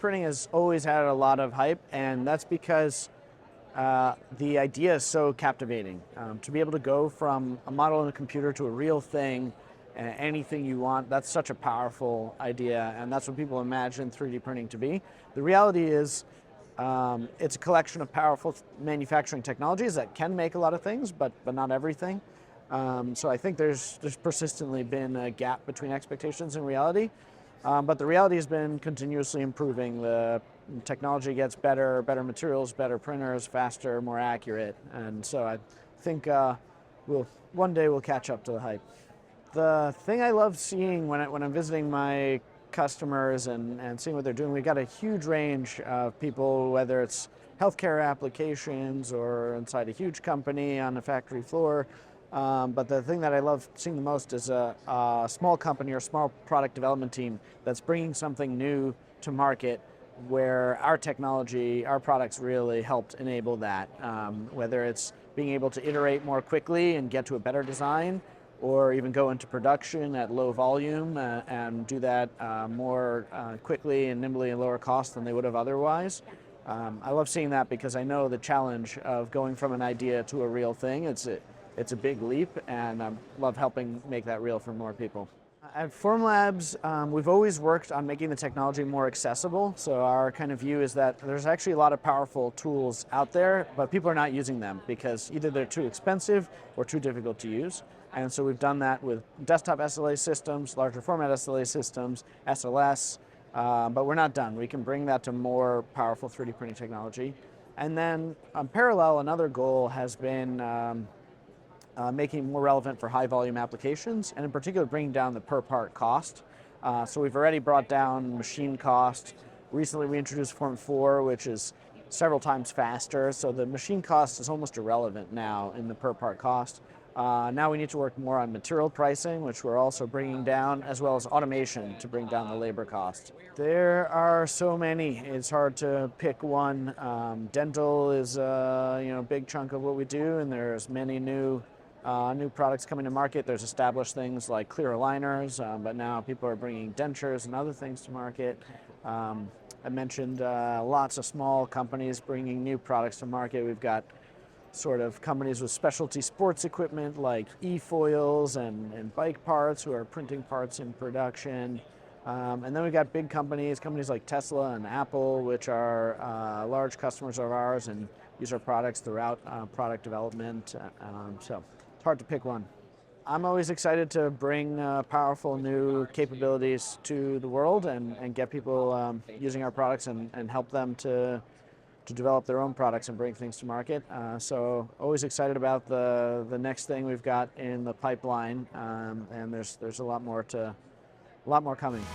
printing has always had a lot of hype, and that's because the idea is so captivating. To be able to go from a model in a computer to a real thing, anything you want, that's such a powerful idea, and that's what people imagine 3D printing to be. The reality is it's a collection of powerful manufacturing technologies that can make a lot of things, but not everything. So I think there's persistently been a gap between expectations and reality, but the reality has been continuously improving. The technology gets better, better materials, better printers, faster, more accurate, and so I think one day we'll catch up to the hype. The thing I love seeing when I'm visiting my customers and seeing what they're doing, we've got a huge range of people, whether it's healthcare applications or inside a huge company on the factory floor. But the thing that I love seeing the most is a small company or small product development team that's bringing something new to market where our technology, our products really helped enable that. Whether it's being able to iterate more quickly and get to a better design, or even go into production at low volume and do that more quickly and nimbly and lower cost than they would have otherwise. I love seeing that because I know the challenge of going from an idea to a real thing. It's a big leap, and I love helping make that real for more people. At Formlabs, we've always worked on making the technology more accessible. So our kind of view is that there's actually a lot of powerful tools out there, but people are not using them because either they're too expensive or too difficult to use. And so we've done that with desktop SLA systems, larger format SLA systems, SLS, but we're not done. We can bring that to more powerful 3D printing technology. And then on parallel, another goal has been making it more relevant for high volume applications, and in particular bringing down the per part cost. So we've already brought down machine cost. Recently we introduced Form 4, which is several times faster, so the machine cost is almost irrelevant now in the per part cost. Now we need to work more on material pricing, which we're also bringing down, as well as automation to bring down the labor cost. There are so many, it's hard to pick one. Dental is a big chunk of what we do, and there's many new products coming to market. There's established things like clear aligners, but now people are bringing dentures and other things to market. I mentioned lots of small companies bringing new products to market. We've got sort of companies with specialty sports equipment like e-foils and bike parts who are printing parts in production. And then we've got big companies like Tesla and Apple, which are large customers of ours and use our products throughout product development. So it's hard to pick one. I'm always excited to bring powerful new capabilities to the world and get people using our products and help them to develop their own products and bring things to market. So always excited about the next thing we've got in the pipeline, and there's a lot more coming.